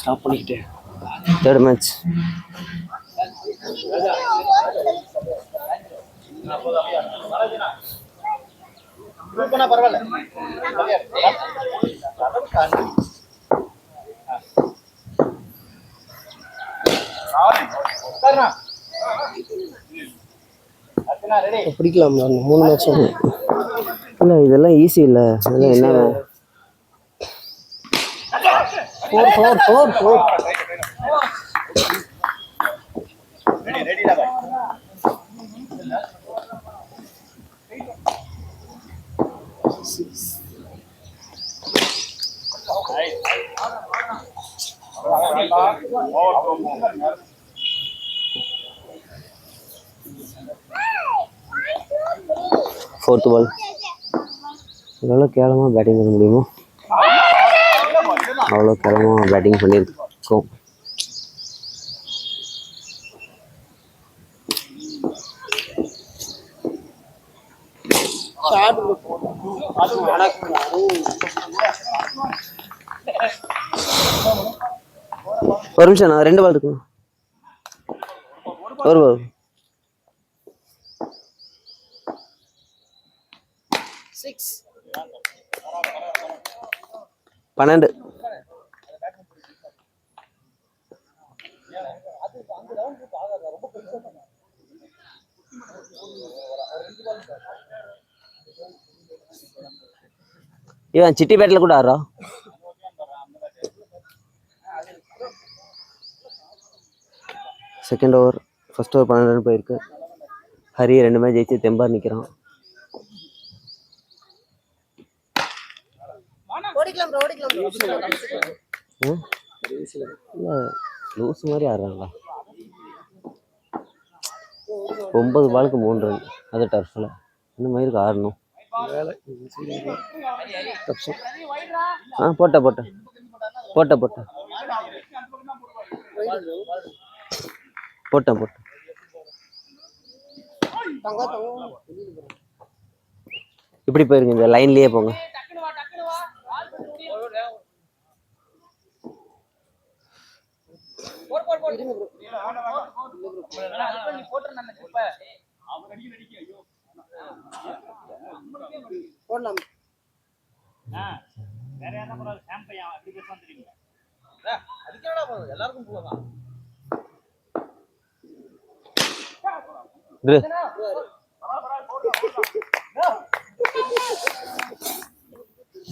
Stop பண்ணிக்கிட்டேன். Third match. பிடிக்கலாம் 3 match இல்லை, இதெல்லாம் ஈஸி இல்லை. இதெல்லாம் என்ன 4 4th பால். எவ்வளோ கேவலமாக பேட்டிங் பண்ண முடியுமோ அவ்வளோ கேவலமாக பேட்டிங் பண்ணியிருக்கோம். ஒரு நிமிஷம், நான் 2 பால் இருக்குண்ணா. ஒரு பால் 12. இவன் சிட்டி பேட்டில் கூட ஆடுறா. Second over, first over 12 run போயிருக்கு. ஹரி 2 மேட்ச் ஜெயிச்சு தெம்பார் நிற்கிறான். லூஸ் மாதிரி ஆடுறாங்களா? 9 பாலுக்கு 3 ரன். அது டர்ஃபில் இந்த மாதிரி ஆடணும். போட்ட இப்படி போயிருங்க, இந்த லைன்லயே போங்க.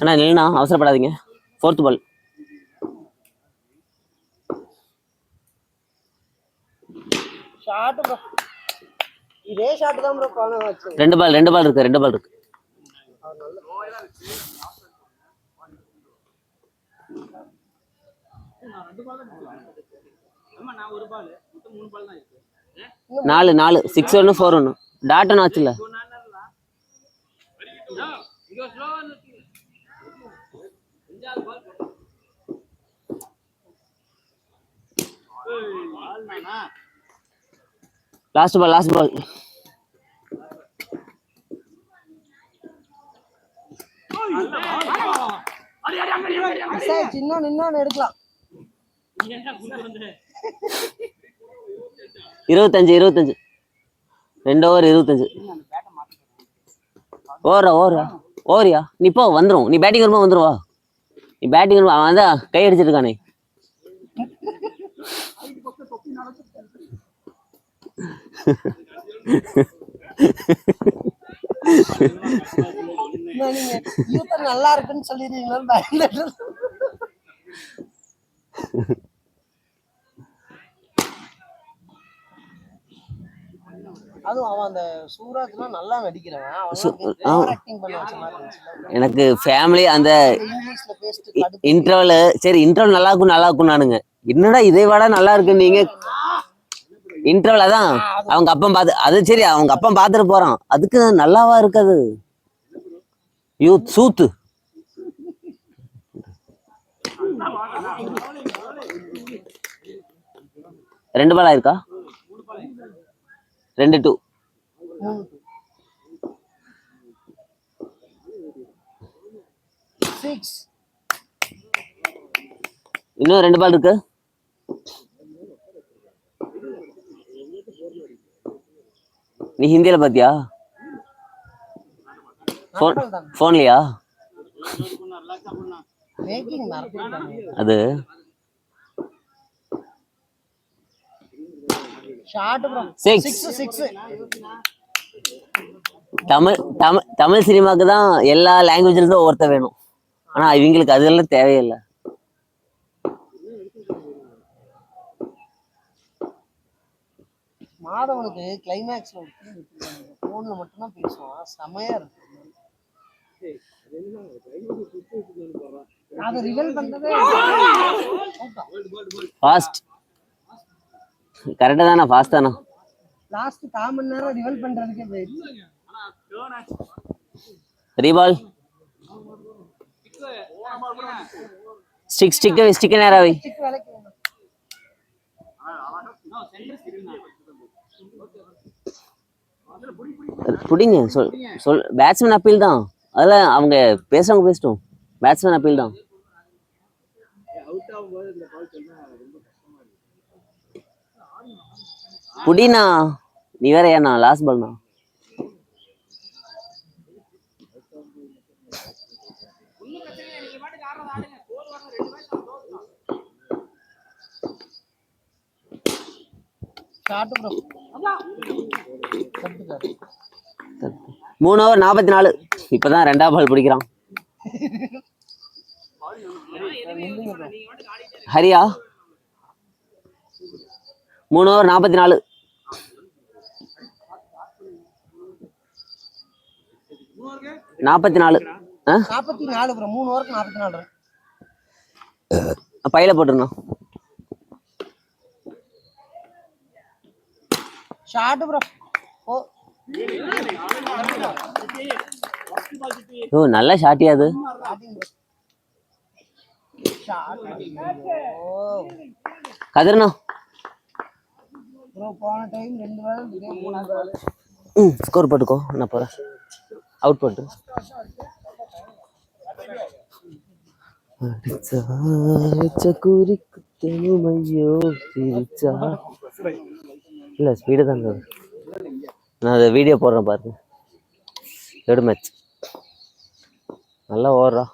அண்ணா இல்லைண்ணா, அவசரப்படாதீங்க. 4th பால். இதே ஷாட் தான் ப்ரோ பான வச்சு. 2 பால் இருக்கு. 2 பால் இருக்கு. நான் 1 பால், மொத்தம் 3 பால் தான் இருக்கு. 4 6 1 4 1 டாட் ஒன்று ஆச்சுல்ல. Last ball. இன்னொன்னு எடுக்கலாம். 25 2 ஓவர் 25. ஓவரியா நீ இப்போ வந்துடும். நீ பேட்டிங் வரும்போது வந்துடுவா. நீ பேட்டிங் வரும்போது அவன் தான் கை அடிச்சிருக்கானே. நல்லா இருக்குன்னு சொல்லிடுறீங்களா? அதுவும் அவன் அந்த சூராஜ்லாம் நல்லா நடிக்கிறவன். எனக்கு ஃபேமிலி அந்த இன்டர்வல் சரி, இன்டர்வல் நல்லா இருக்கும் நானுங்க. என்னடா இதை விட நல்லா இருக்கு நீங்க இன்டர்வல். அதான் அவங்க அப்பம் பார்த்து அது சரி, அவங்க அப்பம் பார்த்துட்டு போறான். அதுக்கு நல்லாவா இருக்காது? யூத் சூத்து. 2 பால் ஆயிருக்கா? 2-2. இன்னும் 2 பால் இருக்கு. நீ ஹிந்தியில பாத்தியா? போன்லயா? அது தமிழ் சினிமாக்கு தான் எல்லா லாங்குவேஜ்ல ஒருத்த வேணும். ஆனா இவங்களுக்கு அதெல்லாம் தேவையில்லை. மாதவனுக்கு கிளைமேக்ஸ்ல போன்ல மட்டும் தான் பேசுவான். செமையா இருக்கு. அது ரிவீல் பண்றதே ஃபாஸ்ட். கரெக்ட்டா தானா? ஃபாஸ்ட் தானா? லாஸ்ட் 1/4 மணி நேரம் ரிவீல் பண்றதுக்கே போயிடுச்சு. ரீபால் ஸ்டிக் நேராவே புடிங்க. சொல் பேட்ஸ்மேன் அப்பீல் தான். அதெல்லாம் அவங்க பேசுறவங்க பேசட்டும். பேட்ஸ்மேன் அப்பீல் தான். புடினா நீ வேற ஏன்னா லாஸ்ட் பால்னா. Shot bro. 3 ஓவர் 44. இப்பதான் 2ஆம் பால் பிடிக்கிறான். ஹரியா 3 ஓவர் 44. 44 ப்ரோ. 3 ஓவருக்கு 44 ரன். பையில போட்டுருந்தோம். Shot bro. ஓ நல்ல ஷாட்டியா அது. கதிரண்ணா ப்ரோ போன டைம் 2 பால் 3 பால். ஸ்கோர் போட்டுக்கோ. நான் போறேன். அவுட் போட்டு இல்ல ஸ்பீடு தான். நான் அதை வீடியோ போடுறேன் பாருங்க. தேர்ட் மேட்ச் நல்லா ஓடுறா.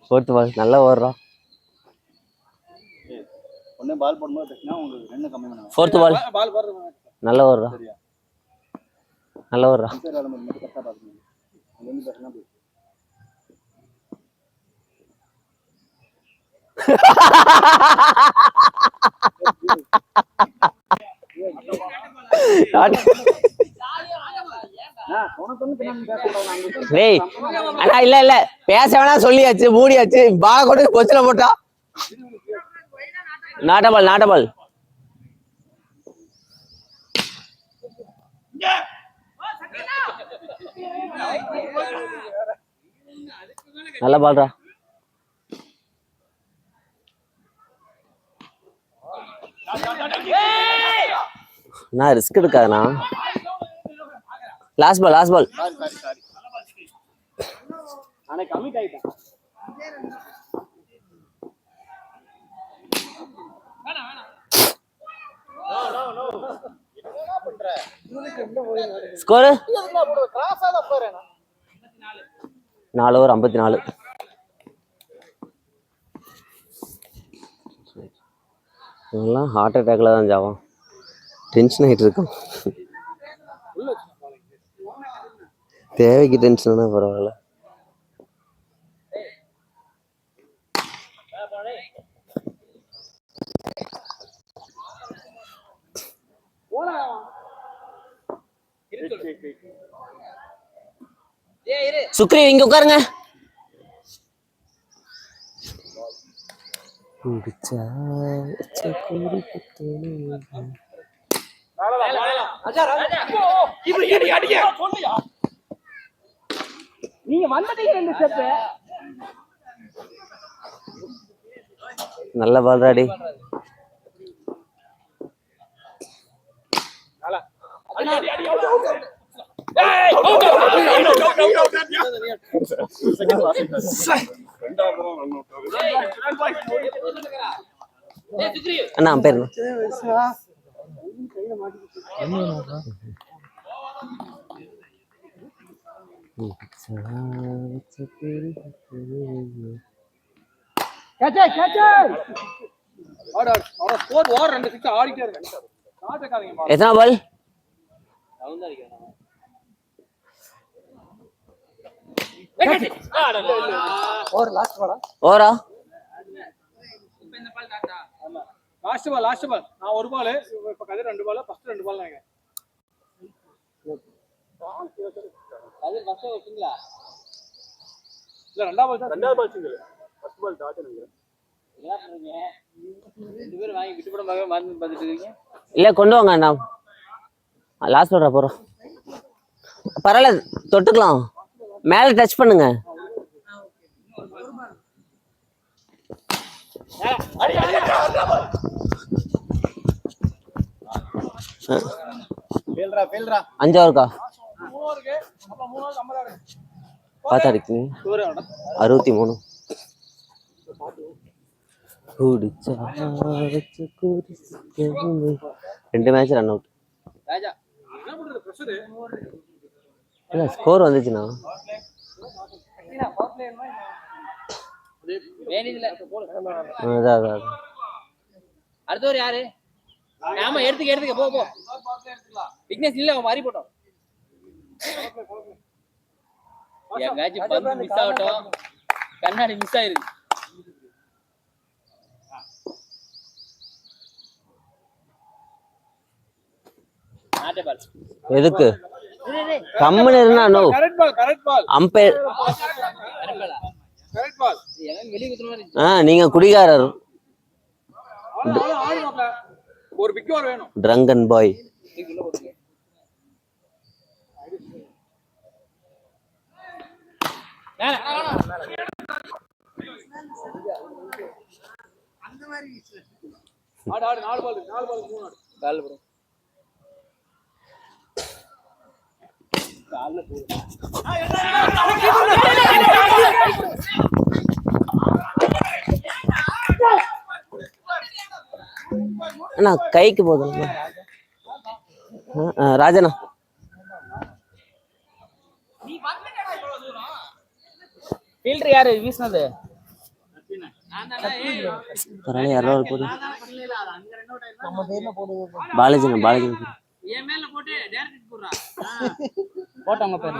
ஃபோர்த் பால் நல்லா ஓடுறா. ஃபோர்த் பால் நல்லா ஓடுறா. நல்லா ஓடுறா. அண்ணா இல்ல பேச வேணா சொல்லியாச்சு, மூடியாச்சு. பால கொண்டு கொச்சில போட்டா. நாட்டபால் நல்ல பால்ரா. நான் ரிஸ்க் எடுக்காதண்ணா. Last ball score 4 over 54. இதெல்லாம் ஹார்ட் அட்டாக்ல தான் ஜாவான். டென்ஷன் ஆகிட்டு இருக்கான். தேவைக்கு டென்ஷன் தான் பரவாயில்ல. சுக்ரி இங்க உட்காருங்க. நல்ல பால்ராடி. அண்ணா பேர் எத்தனை பால்? ஓவரா? லாஸ்ட் பால் நான் ஒரு பால் இப்ப கதிர் 2 பால் ஃபர்ஸ்ட் 2 பால் நாங்க கதிர் ஃபர்ஸ்ட் வச்சிங்களா இல்ல ரெண்டாவது ball single first ball dot நீங்க என்ன பண்றீங்க ரெண்டு பேரும் வாங்கி விட்டு போட மறந்து வந்துட்டு இருக்கீங்க இல்ல கொண்டு வாங்க அண்ணா லாஸ்ட் ஓட போறோம் பரவாயில்ல தொட்டுக்கலாம் மேல டச் பண்ணுங்க அஞ்சா இருக்கா பார்த்தா இருக்கு 63 2 மேட்ச் ரன் அவுட் இல்ல ஸ்கோர் வந்துச்சுண்ணா அடுத்தவர் யாரு ஆமா எடுத்துக்க போ விக்னேஷ் இல்ல அவன் மாறி போட்டோம் எங்காச்சும் பந்து மிஸ் ஆகட்டும் கண்ணாடி மிஸ் ஆயிருக்கு எதுக்கு கம்முன்னு இருந்தா நோ கரெக்ட் பால் அம்பையர் கரெக்ட் பால் வெளிய குத்துற மாதிரி நீங்க குடிகாரர் ஒரு பிக் ஓவர் வேணும் ட்ரங்கன் பாய் அந்த மாதிரி ஆடு 4 பால் 3 ஆடு கால்ல ப்ரோ கால்ல போடு அண்ணா கைக்கு போதும் ராஜனா ஃபீல்டர் யாரு வீசினது பரவாயில்ல யாரோ போடு நம்ம பேர்ல போடுங்க பாலாஜி என் மேல போட்டு டைரக்ட் போடுறா போட்டாங்க பேர்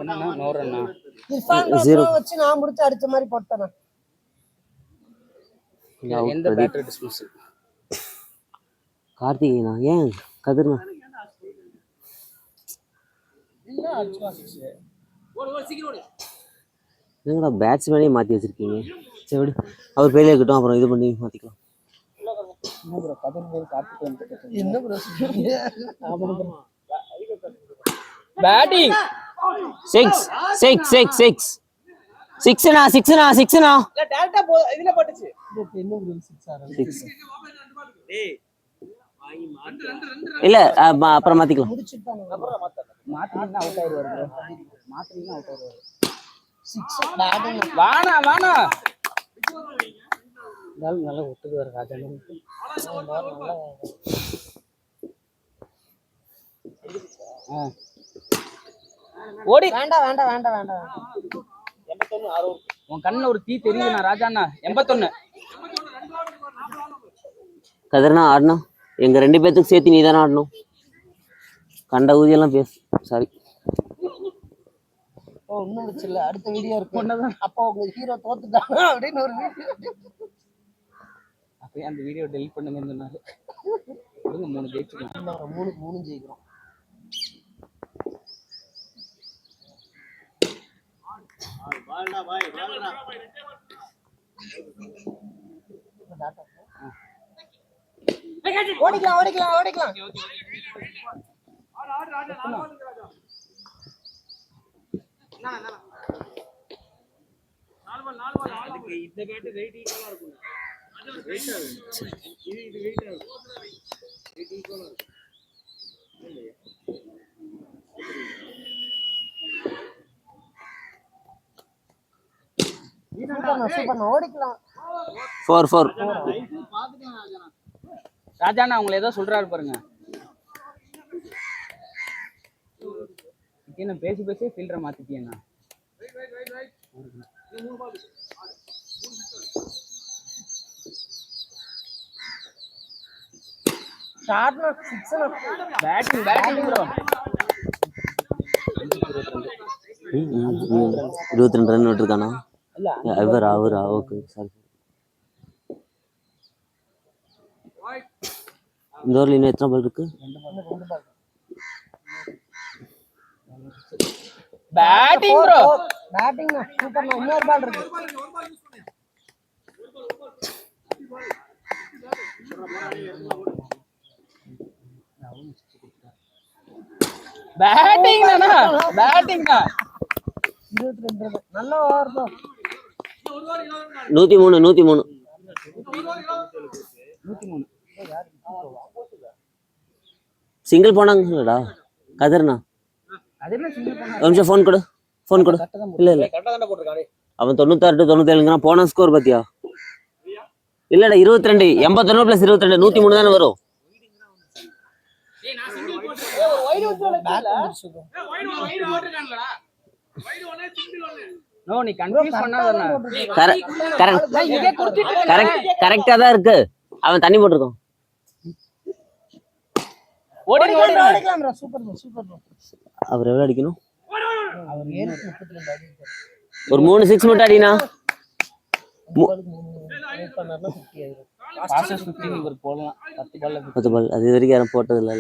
என்னன்னா நோரண்ணா வச்சு நான் முடிச்சு அடிச்ச மாதிரி போட்டேன் எந்த பேட்டரி டிஸ்மிஸ் கார்த்திகேயனா ஏன் கதிர்னா இல்ல அடிச்சா 6 ஓடு சீக்கிரம் ஓடு என்னடா பேட்ஸ்மேனே மாத்தி வச்சிருக்கீங்க சரி விடு அவர் பேர்ல இருக்கட்டும் அப்புறம் இது பண்ணி மாத்திக்கலாம் என்ன ப்ரோ கதிர் பேர் கார்த்திகேயன் என்ன ப்ரோ பேட்டிங் 6 இல்ல டைரக்டா இதுல பட்டுச்சு என்ன ப்ரோ 6 டேய் இல்ல அப்புறம் மாத்திக்கலாம் முடிச்சிட்டாங்க அப்புறம் மாத்தினா அவுட் ஆயிருவாரு ப்ரோ மாத்தினா அவுட் ஆயிருவாரு 6 பேட்டிங் வானா நல்லா ஒட்டுது ராஜன் ஓடி வேண்டாம் 81 6 உன் கண்ணுல ஒரு தீ தெரியுதுண்ணா ராஜாண்ணா 81 கதிர்னா ஆடணும் எங்க 2 பேத்துக்கு சேர்த்து நீ தானே ஆடணும் கண்ட ஊதியெல்லாம் பேசு சாரி இன்னும் வச்சில்ல அடுத்த வீடியோ இருக்கு அப்போ உங்க ஹீரோ தோத்துட்டாங்க அப்படின்னு ஒரு வீடியோ அப்பயே அந்த வீடியோ டெலீட் பண்ணுங்கன்னு சொன்னாரு கொடுங்க 3 ஜெயிச்சுக்கலாம் 3 ஜெயிக்கிறோம் ஓடிக்கலாம் இந்த பேட் வெயிட் ஈக்குவலா இருக்கும் அது வெயிட் ஆகும் இது வெயிட் ஆகும் வெயிட் ஈக்குவலா இருக்கும் சூப்பர்ண்ணா ஓடிக்கலாம். 4-4. ராஜாண்ணா அவங்களை ஏதோ சொல்றாரு பாருங்க. என்ன பேசி பேசி ஃபீல்டரை மாத்திட்டீங்கண்ணா. ஷாட்னா 6ண்ணா. Batting bro. 22 ரன் விட்டுருக்கானா? அவர் ஓகே சாரி. இந்த ஓவரில் இன்னும் எத்தனை பால் இருக்கு? Batting bro. பேட்டிங்ண்ணா சூப்பர்ண்ணா. இன்னொரு பால் இருக்கு. பேட்டிங்ண்ணா. 22 ரன். நல்ல ஓவர் ப்ரோ. 103. சிங்கிள் போனாங்கடா கதிர்ண்ணா. ஒரு நிமிஷம் ஃபோன் கொடு. இல்ல அவன் 96 to 97 போன ஸ்கோர் பாத்தியா? இல்லடா 22 81 + 22 103 தானே வரும். நோ நீ கன்ஃபியூஸ் பண்ணாதண்ணா. கரெக்ட்டா தான் இருக்கு. அவன் தண்ணி போட்டுருக்கான். ஓடிக்கலாம் ப்ரோ. Super bro. அவர் எவ்வளவு அடிக்கணும்? அவர் 732 அடிச்சார். ஒரு 3 6 மட்டும் அடினா. பாசஸ் 15 இவர் போடலாம். 10 பால் அது வரைக்கும் யாரும் போட்டது இல்ல.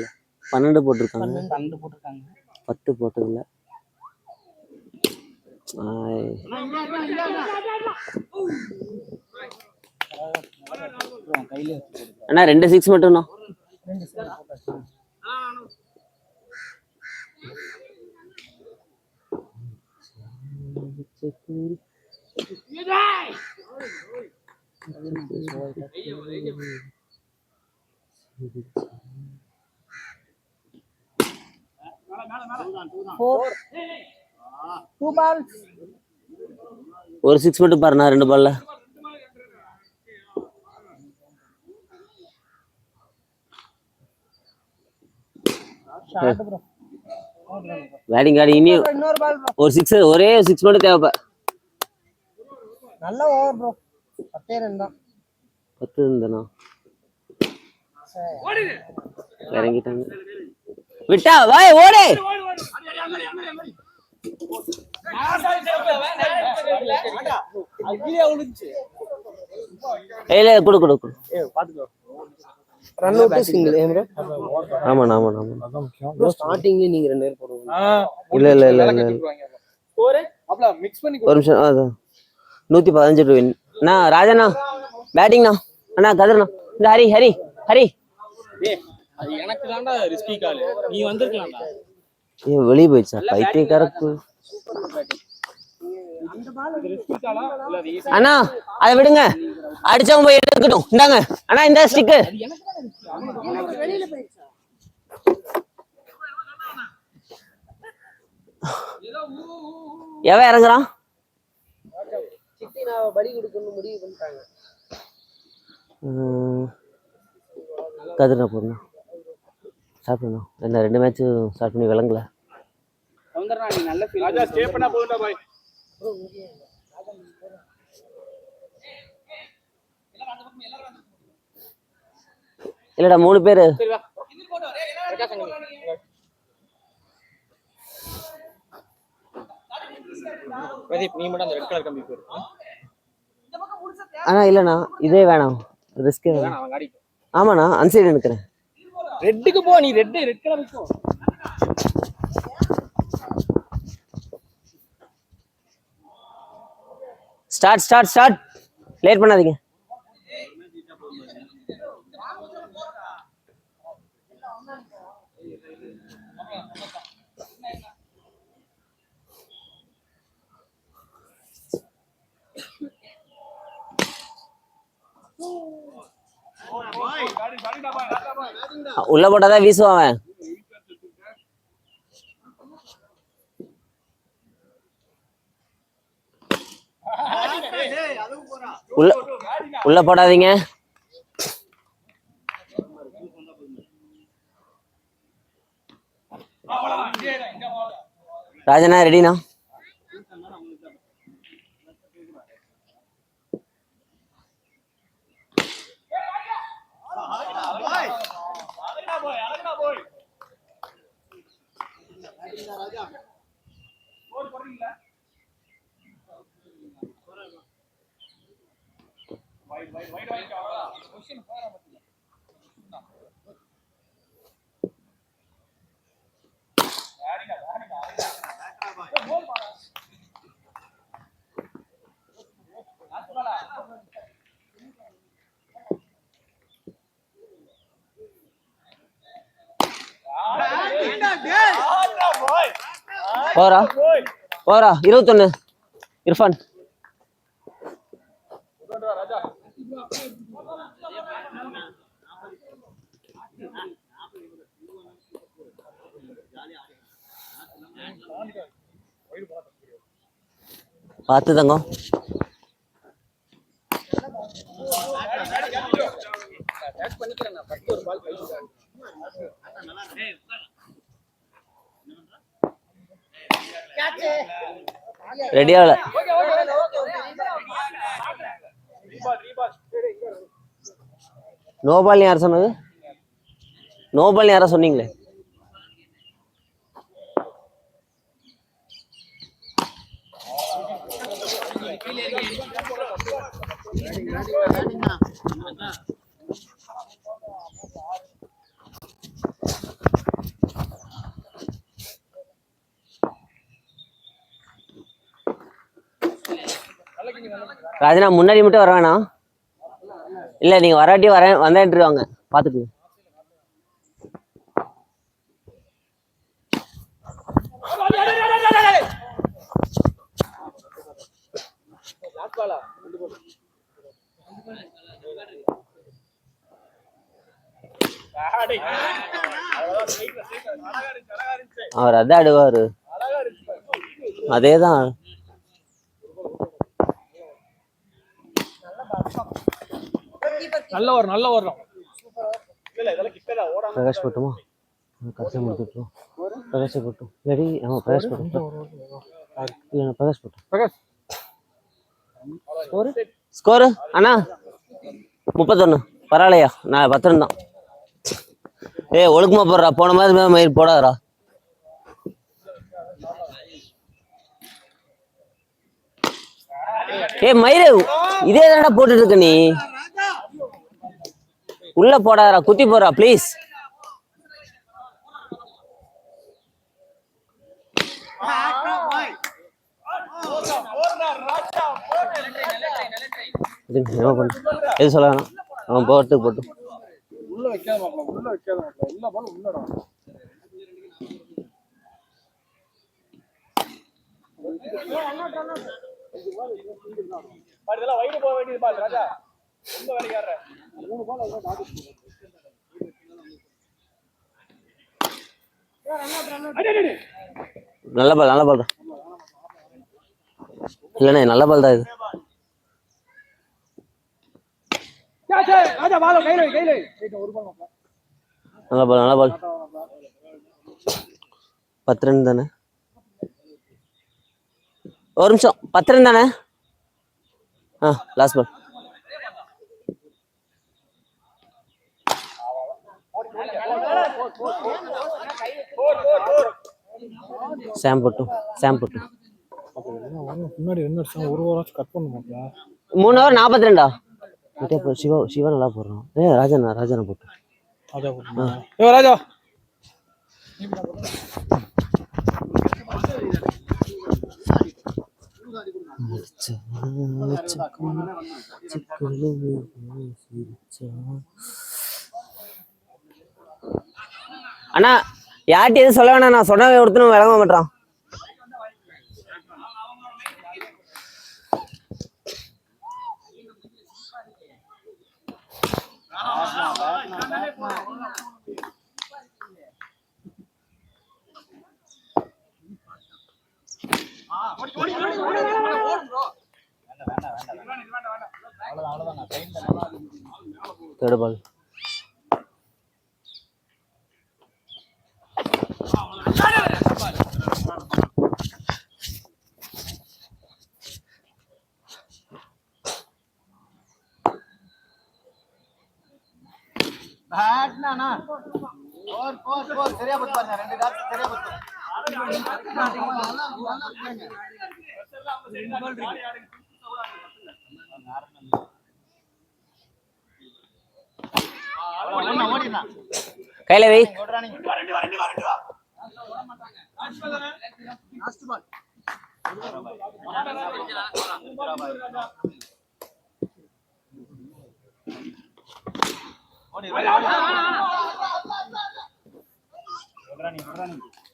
12 போட்டிருக்காங்க. 12 போட்டுருக்காங்க. 10 போட்டது இல்ல. அண்ணா 2 6 மட்டும்ண்ணா. 2 6 போட்டாச்சு. Two balls. ஒரு 6 மட்டும் பாருண்ணா 2 பால்ல. பேட்டிங் ஆடி இனி இன்னொரு பால் ப்ரோ. ஒரு 6 ஒரே 6 மட்டும் தேவைப்பா. நல்ல ஓவர் ப்ரோ. 10 ரன் தான். 10 இருந்தானா? இறங்கிட்டாங்க. விட்டா வாய் ஓடு. ஏல குடு. பாத்துக்கோ. Run out single bro. ஆமா. ப்ரோ ஸ்டார்டிங்ல நீங்க 2 பேர் போடுவீங்க. இல்ல. ஸ்கோர் அப்பல மிக்ஸ் பண்ணி ஒரு நிமிஷம். அதான் 115 டு வின். அண்ணா ராஜண்ணா பேட்டிங்ண்ணா. அண்ணா கதிர்ண்ணா. இந்த ஹரி. டேய் அது எனக்கு தான்டா ரிஸ்கி கால். நீ வந்திருக்கலாம்டா. வெளிய போயிடுச்சா பைத்தியக்காரக்கு. இந்த பால் ரிஸ்கி காலா இல்ல அது ஈஸி. அண்ணா அதை விடுங்க. அடிச்சவங்க போய் எடுக்கட்டும். இந்தாங்க அண்ணா இந்த ஸ்டிக். வெளியில போயிடுச்சா? எவன் இறங்குறான்? சிட்டி நான் பலி கொடுக்கணும்னு முடிவு பண்ணிட்டாங்க. கதிர்ண்ணா போடணும். ஸ்டார்ட் பண்ணணும். என்ன 2 மேட்ச் ஸ்டார்ட் பண்ணி விளங்கல. சௌந்தரனா நீ நல்ல ஃபீல். ராஜா ஸ்டே பண்ணா போடுடா பாய். ப்ரோ இங்க இல்லடா 3 பேரு. சரி வா. இன்னும் போடு. ரெக்கா சங்க. பிரதீப் நீ மட்டும் அந்த ரெட் கலர் கம்பி போடு. அண்ணா இல்லண்ணா இதே வேணாம். ரிஸ்க் வேணாம். அவன் காடி. ஆமாண்ணா அன்சைடு நிக்கிறேன். ரெட்டுக்கு போ. நீ ரெட் கலர் போ. ஸ்டார்ட். லேட் பண்ணாதீங்க. உள்ள போட்டாதான் வீசுவான். உள்ள உள்ள போடாதீங்க. ராஜனா ரெடினா? போறா போறா 21 இர்ஃபான். பார்த்து தங்கம். ரெடியால நோபால் யார் சொன்னது? நோபால் யாரா சொன்னீங்களே? ராஜனா முன்னாடி மட்டும் வர வேணாம். இல்ல நீங்க வராட்டி வந்தாட்டு வாங்க பாத்துக்கு. அவர் அதான் ஆடுவாரு. அதேதான். நல்ல வரும். பிரகாஷ் போட்டுமா? கரெக்டாக முடிச்சுட்டோம். பிரகாஷ் போட்டோம். ரெடி? ஆமாம் பிரகாஷ் போட்டோம். இல்லை பிரகாஷ் போட்டோம். பிரகாஷ் ஸ்கோரு அண்ணா 31. பரவாயில்லையா? நான் 10 தான். ஒழுக்கமா போடுறா. போன மாதிரி மயிர் போடாதரா. மயிறு இதே தானடா போட்டுட்டு இருக்க நீ. உள்ள போடாதரா. குத்தி போடுறா ப்ளீஸ். எது சொல்ல வேணாம். அவன் போட்டு உள்ள வைக்காத எல்லா பாலும் உள்ளடா. இதெல்லாம் வைடு போக வேண்டியது பால் ராஜா. ரொம்ப வேலைக்காரற 3 பால் அங்க டாட். நல்ல பால் தான். இல்லண்ணே நல்ல பால் தான் இது. ராஜா பால் கையில ஒரு பால் நல்ல பால் 10 ரன் தானே. ஒரு நிமிஷம் 10 ரன் தானே. Last ball. சாம் போட்டு முன்னாடி ஒரு ஓவர் கட் பண்ணுவாங்க. 3 ஓவர் 42. சிவா நல்லா போடுறான். ராஜனா போட்டு ராஜா அண்ணா யார்ட்டி எதுவும் சொல்ல வேணாம். நான் சொன்ன ஒருத்தனும் விளங்க மாட்டான். தேர்ட் பால். பேட்னா போர் சரியா போட்டு பாருங்க. 2 டாட் சரியா போட்டு. கையில வை.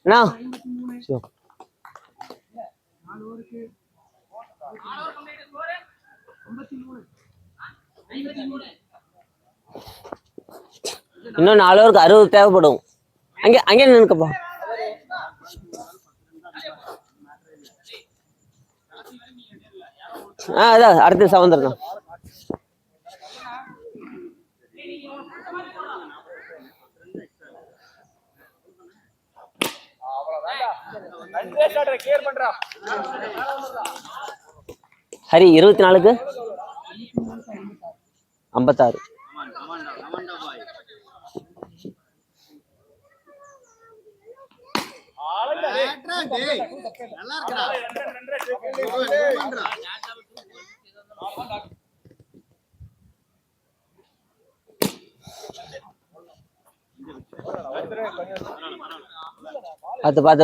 அண்ணா இன்னும் 4 ஓவருக்கு 60 தேவைப்படும். அங்கே நின்னுக்கப்பா. அதான் அடுத்த சவந்தர் தான். ஹரி 24க்கு 56.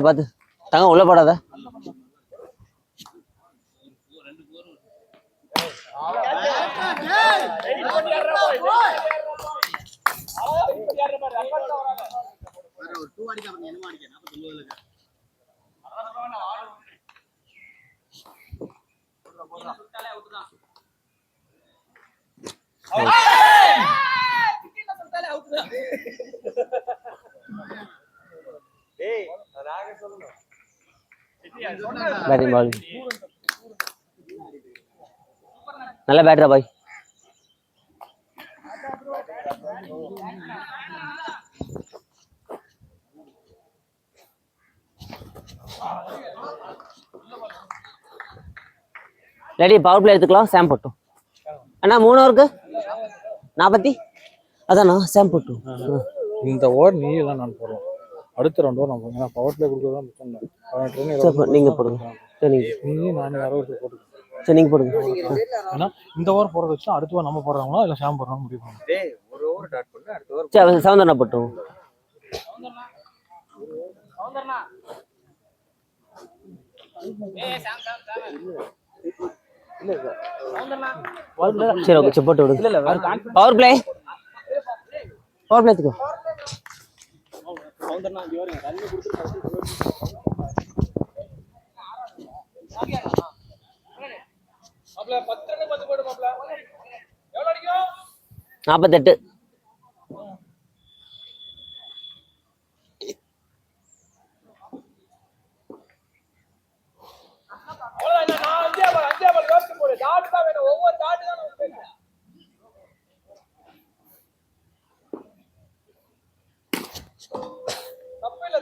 பார்த்து தங்க உள்ள போடாத. பேட்டிங் பால் நல்ல பேட்டரா பாய். ரெடி பவர் பிளே எடுத்துக்கலாம். சாம் போட்டோம் அண்ணா 3 ஓவருக்கு 40. அதாண்ணா சாம் போட்டோம். இந்த ஓவர் நீ தான் நான் போடுறோம். அடுத்த 2 ஓவர் நான் போடுறேன். ஏன்னா பவர் பிளே கொடுக்குறது தான் பிரச்சனை. நீங்க போடுங்க. சரி நீ நான் 60 போட்டு. சரி நீங்க போடுங்க. ஏன்னா இந்த ஓவர் போடுறத வச்சு அடுத்த ஓவர் நம்ம போடுறாங்களா இல்லை சாம் போடுறாங்க முடிவு பண்ணுவோம். ஒரு ஓவர் டாட் பண்ணு. அடுத்த ஓவர் சரி சவந்தர்ண்ணா போட்டோம். சரி ஓகே போட்டு விடுங்க. பவர் பிளே எடுத்துக்கோ. மாப்ள 10 போடு மாப்ள. எவ்வளவு அடிக்கும்? 48. அவ்வளவுதான். நான் அஞ்சே பால் யோசிச்சு போடு. டாட் தான் வேணும். ஒவ்வொரு டாட் தான் நமக்கு வேணும். தப்பு இல்ல.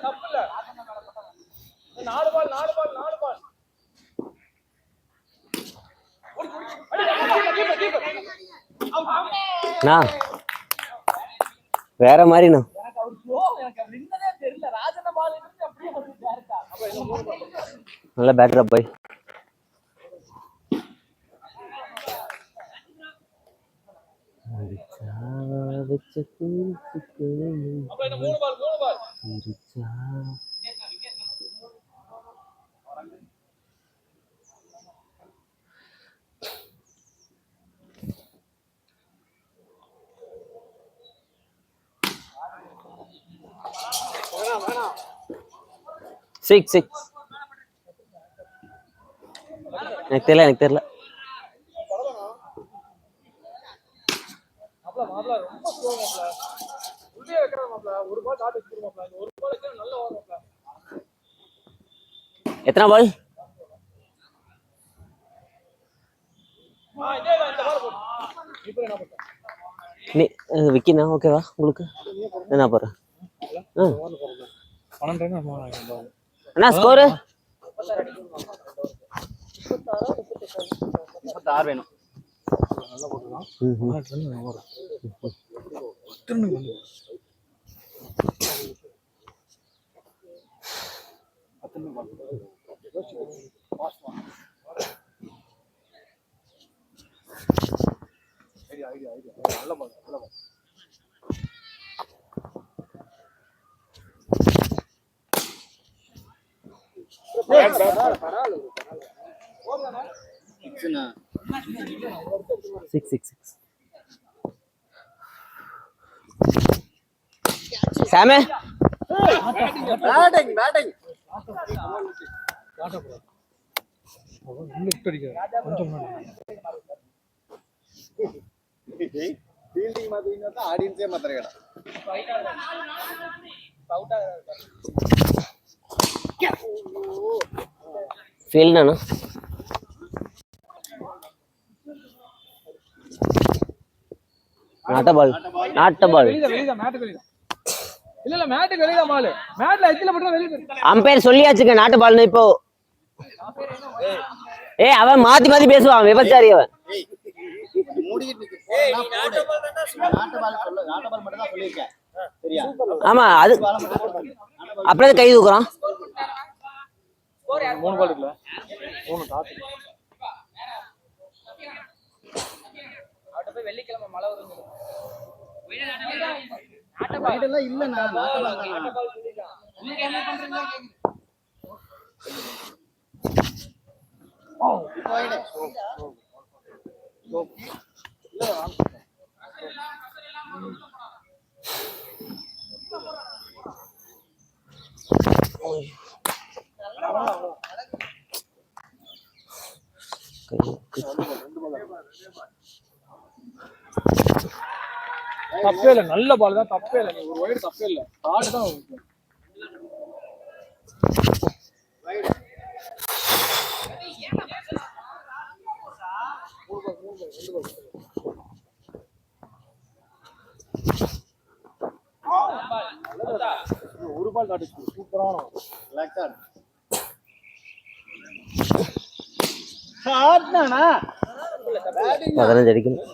4 பால். வேற மாதிரிண்ணா. நல்ல பேட்டரா பாய். சிக்ஸ் எனக்கு தெரியல. ரொம்ப ஸ்லோ மாப்ள. உள்ளே வைக்கற மாப்ள. ஒரு பால் டாட் வச்சிரு மாப்ள. இந்த ஒரு பால் வச்சா நல்ல ஓவர் மாப்ள. எத்தனை பால்? இதே தான் இந்த பால் போடு. விக்கினா ஓகேவா உங்களுக்கு? என்ன போறேன் அண்ணா ஸ்கோரு 26 வேணும். சிக்ஸ் சிக்ஸ் சிக்ஸ் சாமே பேட்டிங் ಫೀಲ್ಡಿಂಗ್ ಮಾತ್ರ ಆಡಿಯನ್ಸೇ ಮಾತಾಡ ஃபீல்ட் அண்ணா நாட்ட பால் அம்பையர் சொல்லியாச்சுங்க நாட்டு பால்னு. இப்போ அவன் மாத்தி மாத்தி பேசுவான், விபச்சாரி அவன். ஆமா அது அப்படியே கை தூக்குறான். 3 பால் இல்ல 3 டாட். போய் வெள்ளிக்கிழமை மழை வருங்க. தப்பே இல்ல, நல்ல பால் தான், தப்பே இல்ல. ஒரு வைடு தப்பே இல்ல, டாட் தான். ஒரு பால் டாட் சூப்பரான 15 அடிக்கணும்.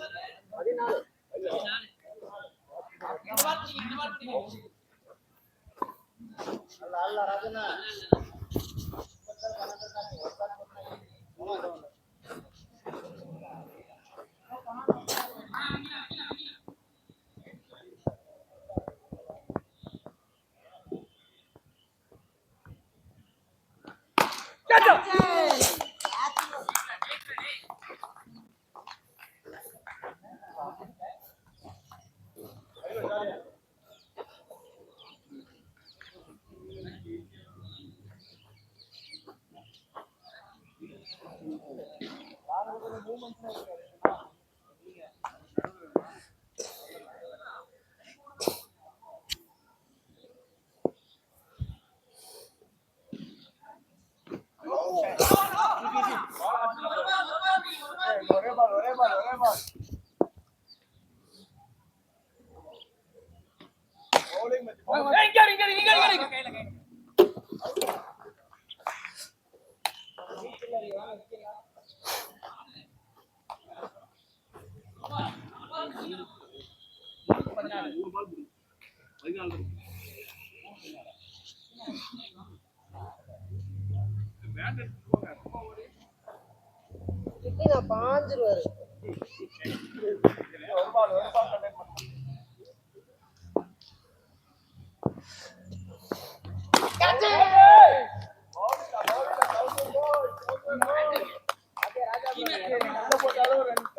பாஞ்சிருவாரு.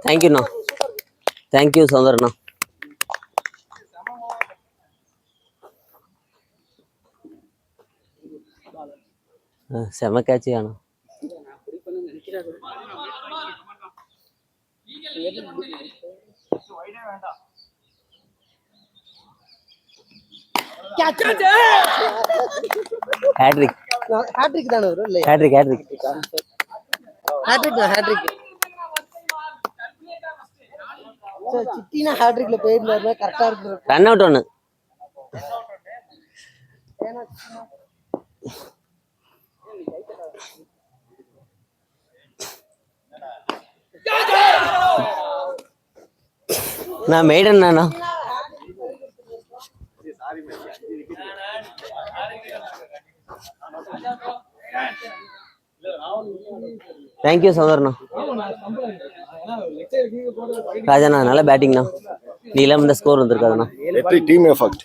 தேங்க்யூண்ணா, தேங்க்யூ சௌந்தரண்ணா. செம கேட்சி ஆனா. ஹேட்ரிக் தானே வரும் இல்ல? ஹேட்ரிக் சிட்டினா ஹேட்ரிக்ல போயிருந்தாருன்னா கரெக்டா இருக்கு. ரன் அவுட் ஒன்று. நான் மெய்டன் நானா? தேங்க்யூ சகோதரண்ணா. ராஜாண்ணா நல்ல பேட்டிங்ண்ணா. நீ இல்லாம இந்த ஸ்கோர் வந்திருக்காதுண்ணா. Team effect.